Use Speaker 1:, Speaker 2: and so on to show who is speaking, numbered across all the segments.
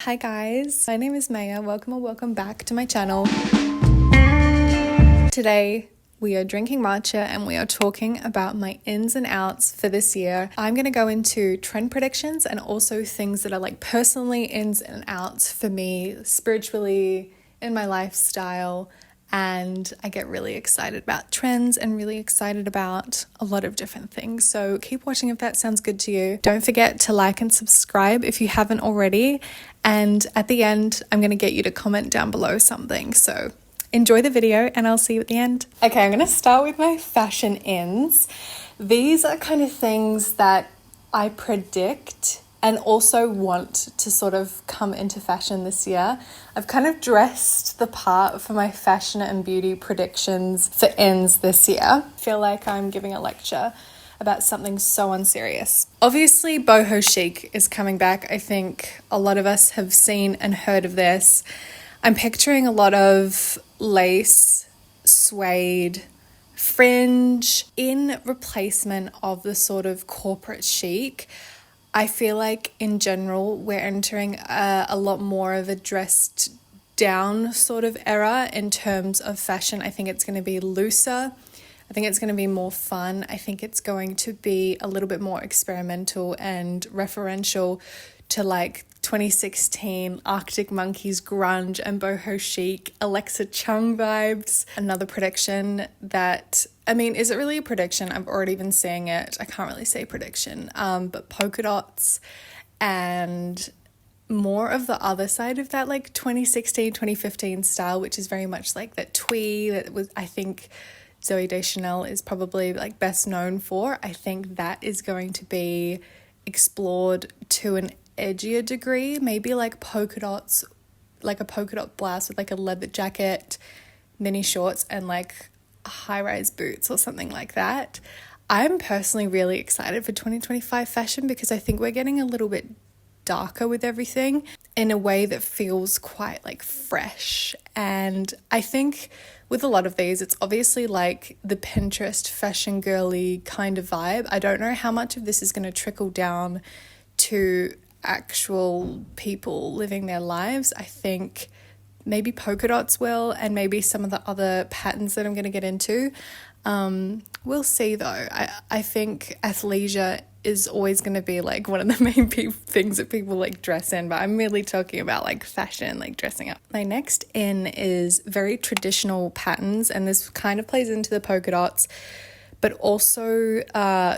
Speaker 1: Hi guys, my name is Maya. Welcome back to my channel. Today we are drinking matcha and we are talking about my ins and outs for this year. I'm going to go into trend predictions and also things that are like personally ins and outs for me spiritually in my lifestyle. And I get really excited about trends and really excited about a lot of different things. So keep watching if that sounds good to you. Don't forget to like and subscribe if you haven't already. And at the end, I'm going to get you to comment down below something. So enjoy the video and I'll see you at the end. Okay, I'm going to start with my fashion ins. These are kind of things that I predict and also want to sort of come into fashion this year. I've kind of dressed the part for my fashion and beauty predictions for ins this year. I feel like I'm giving a lecture about something so unserious. Obviously, boho chic is coming back. I think a lot of us have seen and heard of this. I'm picturing a lot of lace, suede, fringe in replacement of the sort of corporate chic. I feel like in general, we're entering a lot more of a dressed down sort of era in terms of fashion. I think it's going to be looser. I think it's going to be more fun. I think it's going to be a little bit more experimental and referential to like 2016 Arctic Monkeys grunge and boho chic, Alexa Chung vibes. Another prediction that, I mean, is it really a prediction? I've already been seeing it. I can't really say prediction, but polka dots and more of the other side of that, like 2016, 2015 style, which is very much like that twee that was, I think, Zooey Deschanel is probably like best known for. I think that is going to be explored to an edgier degree, maybe like polka dots, like a polka dot blouse with like a leather jacket, mini shorts, and like high-rise boots or something like that. I'm personally really excited for 2025 fashion because I think we're getting a little bit darker with everything in a way that feels quite like fresh. And I think with a lot of these, it's obviously like the Pinterest fashion girly kind of vibe. I don't know how much of this is going to trickle down to actual people living their lives. I think maybe polka dots will, and maybe some of the other patterns that I'm going to get into. We'll see though. I think athleisure is always going to be like one of the main things that people like dress in, but I'm really talking about like fashion, like dressing up. My next in is very traditional patterns, and this kind of plays into the polka dots, but also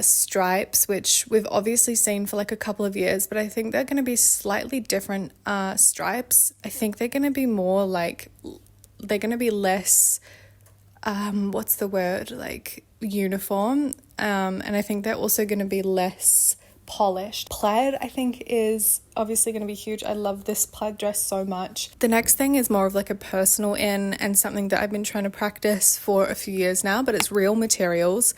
Speaker 1: stripes, which we've obviously seen for like a couple of years, but I think they're going to be slightly different stripes. I think they're going to be more like, they're going to be less, what's the word, like uniform, and I think they're also going to be less polished. Plaid, I think, is obviously going to be huge. I love this plaid dress so much. The next thing is more of like a personal in and something that I've been trying to practice for a few years now, but it's real materials.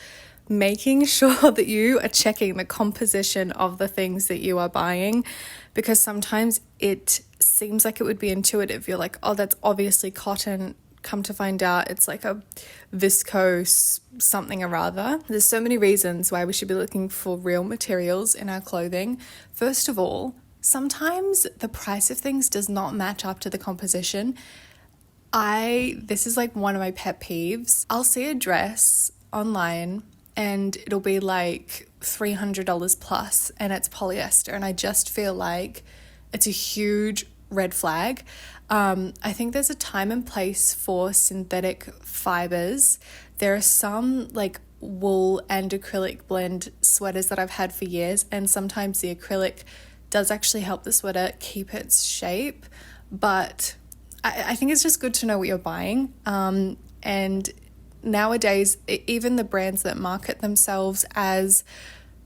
Speaker 1: Making sure that you are checking the composition of the things that you are buying, because sometimes it seems like it would be intuitive. You're like, oh, that's obviously cotton. Come to find out it's like a viscose something or other. There's so many reasons why we should be looking for real materials in our clothing. First of all, sometimes the price of things does not match up to the composition. This is like one of my pet peeves. I'll see a dress online and it'll be like $300 plus and it's polyester, and I just feel like it's a huge red flag. I think there's a time and place for synthetic fibers. There are some like wool and acrylic blend sweaters that I've had for years, and sometimes the acrylic does actually help the sweater keep its shape, but I think it's just good to know what you're buying. And nowadays, even the brands that market themselves as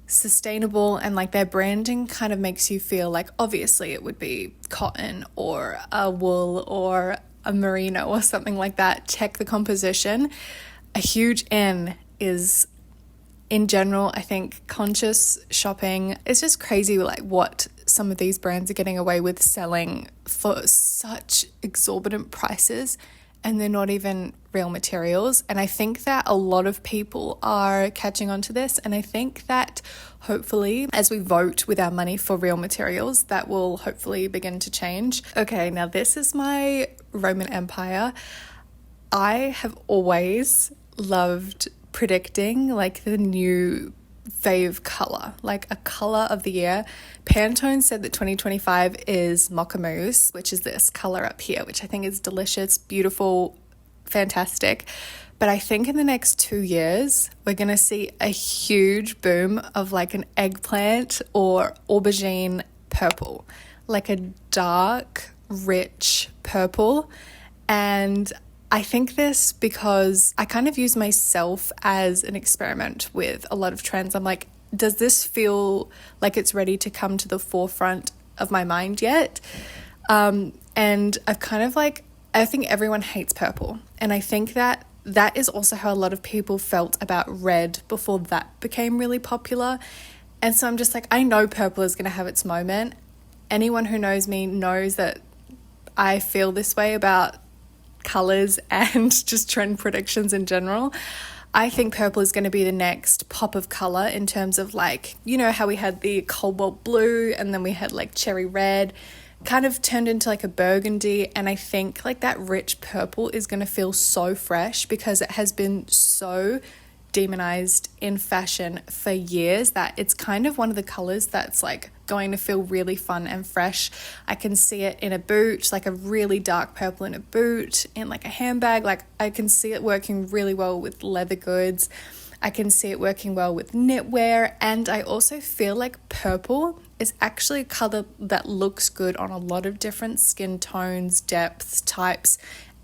Speaker 1: sustainable and like their branding kind of makes you feel like obviously it would be cotton or a wool or a merino or something like that. Check the composition. A huge in is, in general, I think conscious shopping. It's just crazy like what some of these brands are getting away with selling for such exorbitant prices and they're not even real materials. And I think that a lot of people are catching on to this, and I think that hopefully as we vote with our money for real materials, that will hopefully begin to change. Okay, now this is my Roman Empire. I have always loved predicting like the new fave color, like a color of the year. Pantone said that 2025 is Mocha Mousse, which is this color up here, which I think is delicious, beautiful, fantastic. But I think in the next 2 years, we're going to see a huge boom of like an eggplant or aubergine purple, like a dark, rich purple. And I think this because I kind of use myself as an experiment with a lot of trends. I'm like, does this feel like it's ready to come to the forefront of my mind yet? And I've kind of like, I think everyone hates purple. And I think that that is also how a lot of people felt about red before that became really popular. And so I'm just like, I know purple is going to have its moment. Anyone who knows me knows that I feel this way about colors and just trend predictions in general. I think purple is going to be the next pop of color in terms of like, you know how we had the cobalt blue and then we had like cherry red, kind of turned into like a burgundy. And I think like that rich purple is going to feel so fresh because it has been so demonized in fashion for years that it's kind of one of the colors that's like going to feel really fun and fresh. I can see it in a boot, like a really dark purple in a boot, in like a handbag. Like I can see it working really well with leather goods. I can see it working well with knitwear. And I also feel like purple is actually a color that looks good on a lot of different skin tones, depths, types,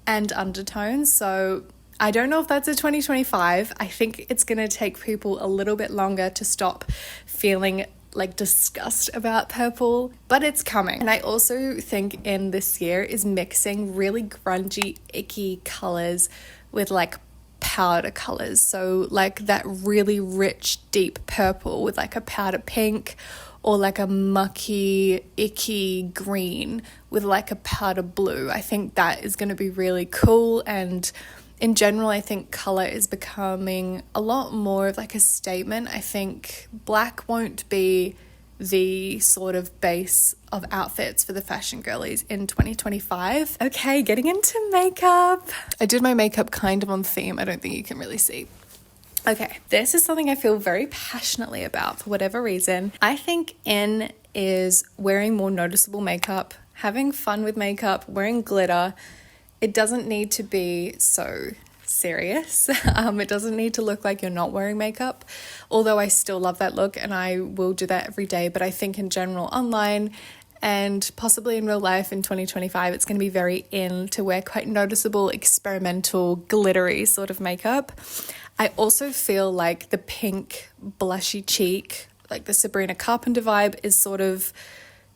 Speaker 1: and undertones. So I don't know if that's a 2025. I think it's going to take people a little bit longer to stop feeling like disgust about purple, but it's coming. And I also think in this year is mixing really grungy, icky colors with like powder colors. So like that really rich, deep purple with like a powder pink, or like a mucky, icky green with like a powder blue. I think that is going to be really cool. And in general, I think color is becoming a lot more of like a statement. I think black won't be the sort of base of outfits for the fashion girlies in 2025. Okay, getting into makeup. I did my makeup kind of on theme. I don't think you can really see. Okay, this is something I feel very passionately about for whatever reason. I think in is wearing more noticeable makeup, having fun with makeup, wearing glitter. It doesn't need to be so serious. It doesn't need to look like you're not wearing makeup, although I still love that look and I will do that every day. But I think in general, online and possibly in real life in 2025, it's going to be very in to wear quite noticeable, experimental, glittery sort of makeup. I also feel like the pink blushy cheek, like the Sabrina Carpenter vibe, is sort of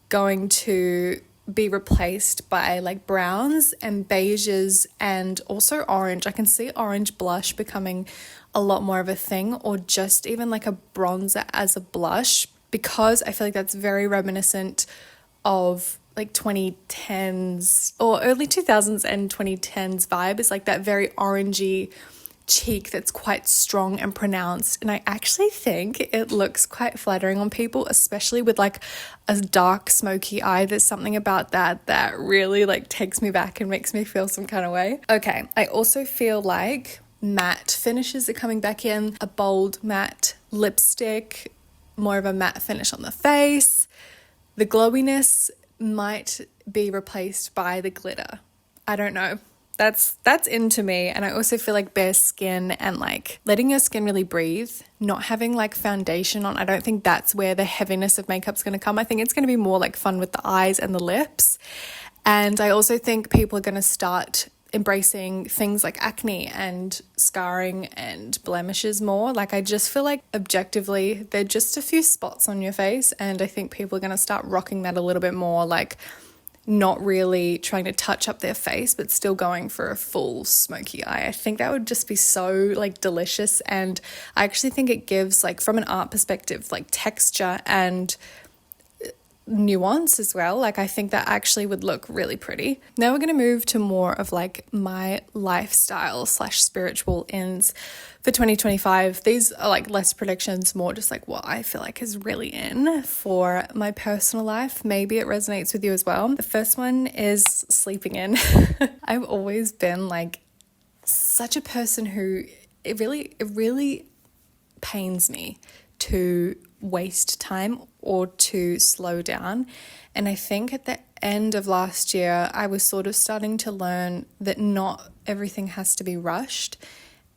Speaker 1: going to be replaced by like browns and beiges and also orange. I can see orange blush becoming a lot more of a thing, or just even like a bronzer as a blush, because I feel like that's very reminiscent of like 2010s or early 2000s and 2010s vibe. Is like that very orangey cheek that's quite strong and pronounced, and I actually think it looks quite flattering on people, especially with like a dark smoky eye. There's something about that really like takes me back and makes me feel some kind of way. Okay, I also feel like matte finishes are coming back in, a bold matte lipstick, more of a matte finish on the face. The glowiness might be replaced by the glitter. I don't know. That's into me. And I also feel like bare skin and like letting your skin really breathe, not having like foundation on. I don't think that's where the heaviness of makeup's going to come. I think it's going to be more like fun with the eyes and the lips. And I also think people are going to start embracing things like acne and scarring and blemishes more. Like I just feel like objectively they're just a few spots on your face, and I think people are going to start rocking that a little bit more, like not really trying to touch up their face but still going for a full smoky eye. I think that would just be so like delicious, and I actually think it gives, like from an art perspective, like texture and nuance as well. Like I think that actually would look really pretty. Now we're going to move to more of like my lifestyle / spiritual ins for 2025. These are like less predictions, more just like what I feel like is really in for my personal life. Maybe it resonates with you as well. The first one is sleeping in. I've always been like such a person who it really pains me to waste time or to slow down. And I think at the end of last year, I was sort of starting to learn that not everything has to be rushed.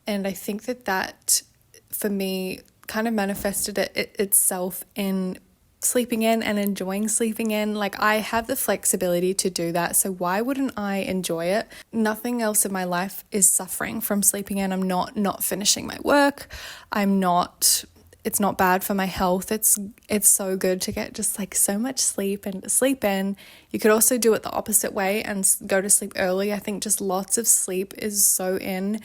Speaker 1: And I think that for me kind of manifested itself in sleeping in and enjoying sleeping in. Like I have the flexibility to do that, so why wouldn't I enjoy it? Nothing else in my life is suffering from sleeping in. I'm not finishing my work. It's not bad for my health. It's so good to get just like so much sleep and to sleep in. You could also do it the opposite way and go to sleep early. I think just lots of sleep is so in.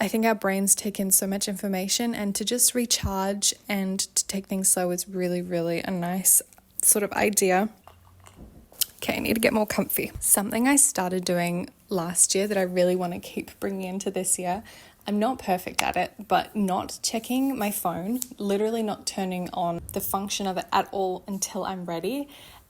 Speaker 1: I think our brains take in so much information, and to just recharge and to take things slow is really, really a nice sort of idea. Okay, I need to get more comfy. Something I started doing last year that I really want to keep bringing into this year. I'm not perfect at it, but not checking my phone, literally not turning on the function of it at all until I'm ready.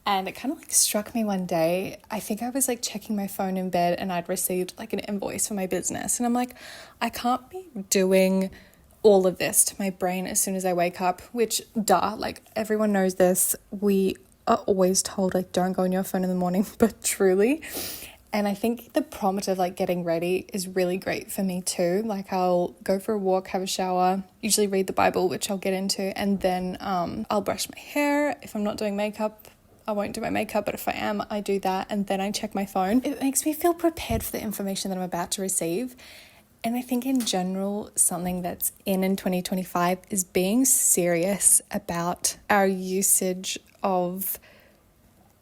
Speaker 1: And it kind of like struck me one day. I think I was like checking my phone in bed and I'd received like an invoice for my business. And I'm like, I can't be doing all of this to my brain as soon as I wake up, which like everyone knows this. We are always told like don't go on your phone in the morning, but truly. And I think the prompt of like getting ready is really great for me too. Like I'll go for a walk, have a shower, usually read the Bible, which I'll get into. And then I'll brush my hair. If I'm not doing makeup, I won't do my makeup. But if I am, I do that. And then I check my phone. It makes me feel prepared for the information that I'm about to receive. And I think in general, something that's in 2025 is being serious about our usage of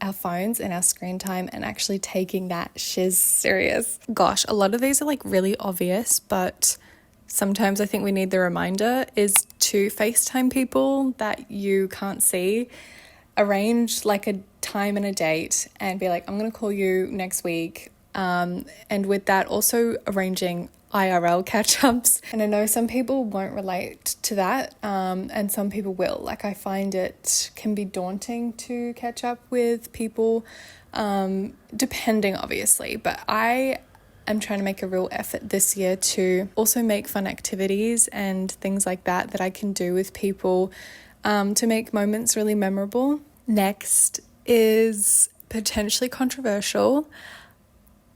Speaker 1: our phones and our screen time and actually taking that shiz serious. Gosh, a lot of these are like really obvious, but sometimes I think we need the reminder is to FaceTime people that you can't see. Arrange like a time and a date and be like, I'm going to call you next week. And with that, also arranging IRL catch-ups. And I know some people won't relate to that, and some people will. Like I find it can be daunting to catch up with people, depending obviously, but I am trying to make a real effort this year to also make fun activities and things like that I can do with people to make moments really memorable. Next is potentially controversial.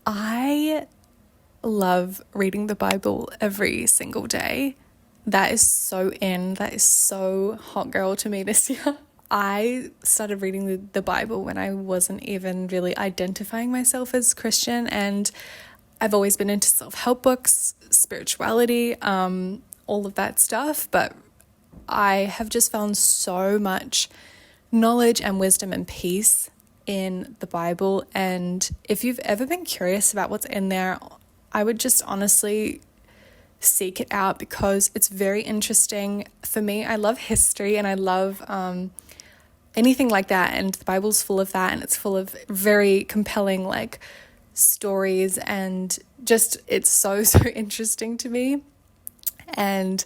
Speaker 1: I love reading the Bible every single day. That is so hot girl to me this year. I started reading the Bible when I wasn't even really identifying myself as Christian, and I've always been into self-help books, spirituality, all of that stuff, but I have just found so much knowledge and wisdom and peace in the Bible. And if you've ever been curious about what's in there, I would just honestly seek it out because it's very interesting. For me, I love history and I love anything like that, and the Bible's full of that, and it's full of very compelling like stories, and just it's so interesting to me. And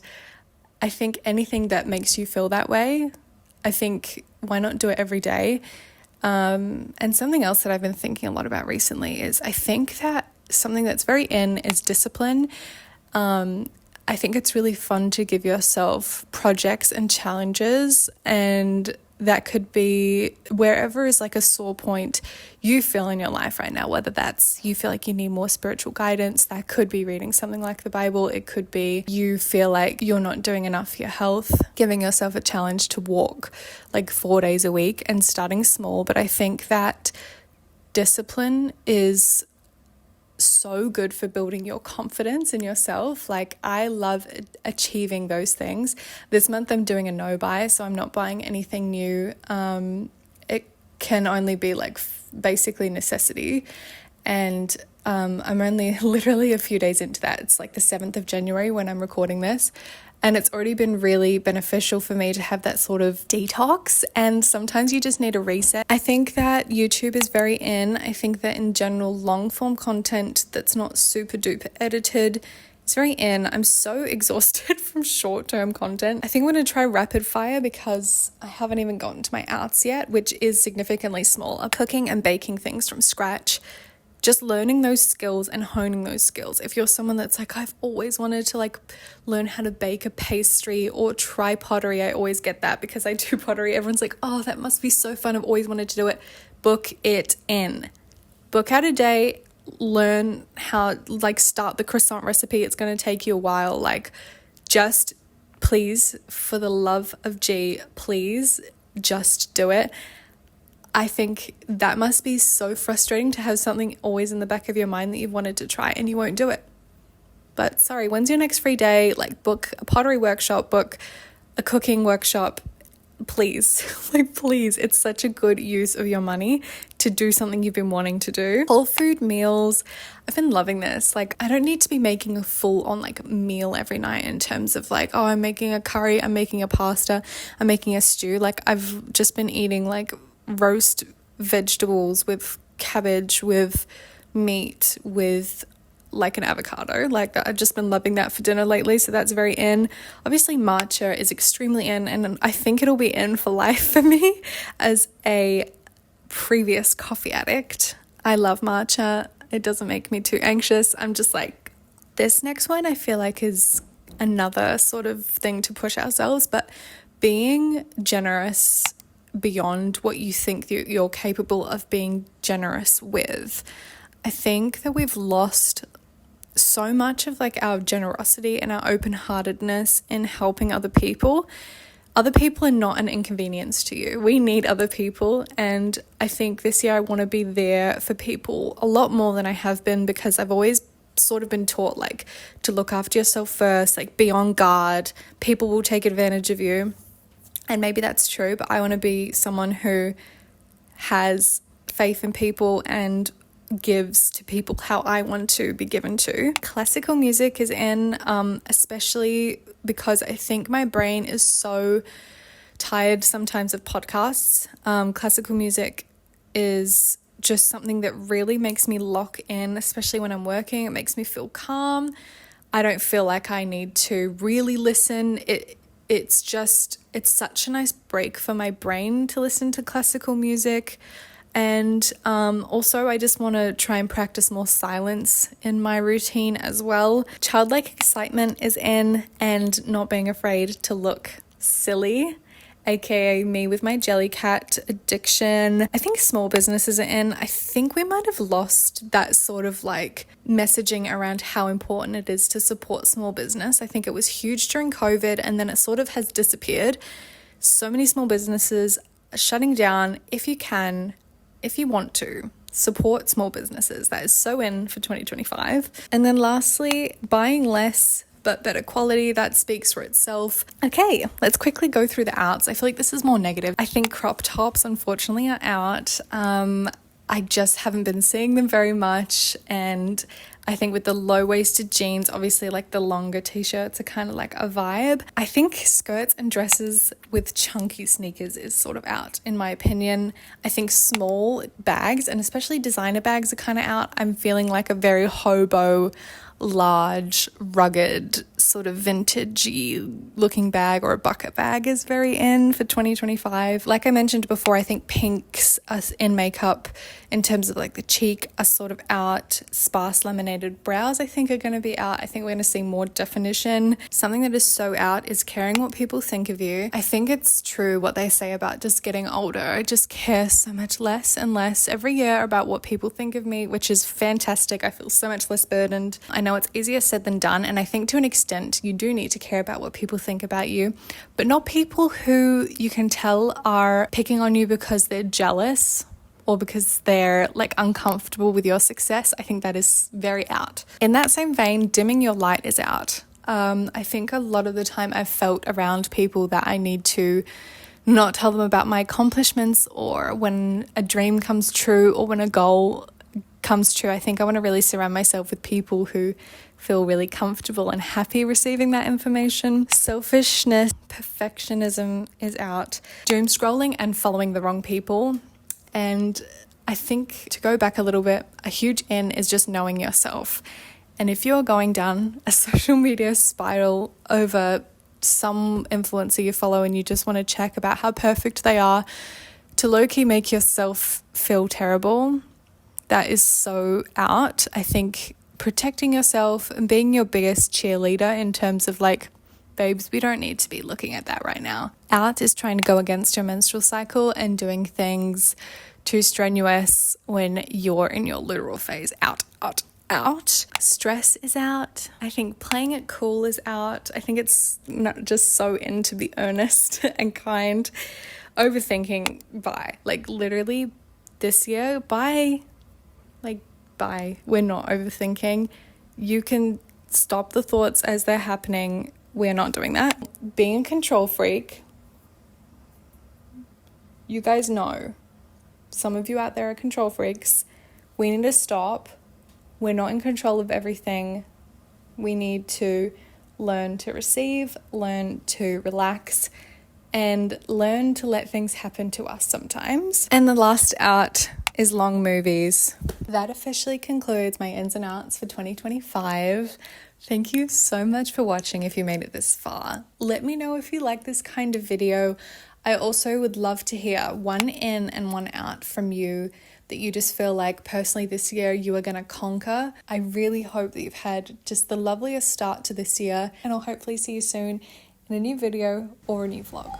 Speaker 1: I think anything that makes you feel that way, I think why not do it every day? And something else that I've been thinking a lot about recently is I think that something that's very in is discipline. I think it's really fun to give yourself projects and challenges, and that could be wherever is like a sore point you feel in your life right now, whether that's you feel like you need more spiritual guidance. That could be reading something like the Bible. It could be you feel like you're not doing enough for your health, giving yourself a challenge to walk like 4 days a week and starting small. But I think that discipline is so good for building your confidence in yourself. Like I love achieving those things. This month I'm doing a no buy, so I'm not buying anything new. It can only be like basically necessity, and I'm only literally a few days into that. It's like the 7th of January when I'm recording this, And it's already been really beneficial for me to have that sort of detox. And sometimes you just need a reset. I think that YouTube is very in. I think that in general, long form content that's not super duper edited, it's very in. I'm so exhausted from short-term content. I think I'm going to try rapid fire because I haven't even gotten to my outs yet, which is significantly smaller. Cooking and baking things from scratch. Just learning those skills and honing those skills. If you're someone that's like, I've always wanted to like learn how to bake a pastry or try pottery. I always get that because I do pottery. Everyone's like, oh, that must be so fun. I've always wanted to do it. Book it in. Book out a day. Learn how, like, start the croissant recipe. It's going to take you a while. Like, just please, for the love of G, please just do it. I think that must be so frustrating to have something always in the back of your mind that you've wanted to try and you won't do it. But sorry, when's your next free day? Like, book a pottery workshop, book a cooking workshop, please. Like, please, it's such a good use of your money to do something you've been wanting to do. Whole food meals, I've been loving this. Like, I don't need to be making a full on like meal every night in terms of like, oh, I'm making a curry, I'm making a pasta, I'm making a stew. Like, I've just been eating like roast vegetables with cabbage, with meat, with like an avocado. Like, I've just been loving that for dinner lately, so that's very in. Obviously matcha is extremely in, and I think it'll be in for life for me as a previous coffee addict. I love matcha. It doesn't make me too anxious. I'm just like, this next one I feel like is another sort of thing to push ourselves, but being generous beyond what you think you're capable of being generous with. I think that we've lost so much of like our generosity and our open-heartedness in helping other people. Other people are not an inconvenience to you. We need other people, and I think this year I want to be there for people a lot more than I have been, because I've always sort of been taught like to look after yourself first, like be on guard, people will take advantage of you. And maybe that's true, but I want to be someone who has faith in people and gives to people how I want to be given to. Classical music is in, especially because I think my brain is so tired sometimes of podcasts. Classical music is just something that really makes me lock in, especially when I'm working. It makes me feel calm. I don't feel like I need to really listen. It's such a nice break for my brain to listen to classical music. And also I just want to try and practice more silence in my routine as well. Childlike excitement is in, and not being afraid to look silly, aka me with my jelly cat addiction. I think small businesses are in. I think we might have lost that sort of like messaging around how important it is to support small business. I think it was huge during COVID, and then it sort of has disappeared. So many small businesses are shutting down. If you want to, support small businesses. That is so in for 2025. And then lastly, buying less but better quality. That speaks for itself. Okay, let's quickly go through the outs. I feel like this is more negative. I think crop tops, unfortunately, are out. I just haven't been seeing them very much, and I think with the low-waisted jeans, obviously like the longer t-shirts are kind of like a vibe. I think skirts and dresses with chunky sneakers is sort of out, in my opinion. I think small bags, and especially designer bags, are kind of out. I'm feeling like a very hobo, large, rugged, sort of vintagey looking bag, or a bucket bag, is very in for 2025. Like I mentioned before, I think pinks are in makeup in terms of like the cheek are sort of out. Sparse laminated brows I think are going to be out. I think we're going to see more definition. Something that is so out is caring what people think of you. I think it's true what they say about just getting older. I just care so much less and less every year about what people think of me, which is fantastic. I feel so much less burdened. I know it's easier said than done, and I think to an extent you do need to care about what people think about you, but not people who you can tell are picking on you because they're jealous or because they're like uncomfortable with your success. I think that is very out. In that same vein, dimming your light is out. I think a lot of the time I've felt around people that I need to not tell them about my accomplishments, or when a dream comes true, or when a goal comes true, I think I want to really surround myself with people who feel really comfortable and happy receiving that information. Selfishness, perfectionism is out. Doom scrolling and following the wrong people. And I think, to go back a little bit, a huge in is just knowing yourself. And if you're going down a social media spiral over some influencer you follow and you just want to check about how perfect they are to low-key make yourself feel terrible, that is so out. I think protecting yourself and being your biggest cheerleader in terms of like, babes, we don't need to be looking at that right now. Out is trying to go against your menstrual cycle and doing things too strenuous when you're in your literal phase. Out. Stress is out. I think playing it cool is out. I think it's not just so in to be earnest and kind. Overthinking, bye. Like literally this year, bye. Like bye. We're not overthinking. You can stop the thoughts as they're happening. We're not doing that. Being a control freak. You guys know. Some of you out there are control freaks. We need to stop. We're not in control of everything. We need to learn to receive, learn to relax, and learn to let things happen to us sometimes. And the last out is long movies. That officially concludes my ins and outs for 2025. Thank you so much for watching if you made it this far. Let me know if you like this kind of video. I also would love to hear one in and one out from you that you just feel like personally this year you are going to conquer. I really hope that you've had just the loveliest start to this year, and I'll hopefully see you soon in a new video or a new vlog.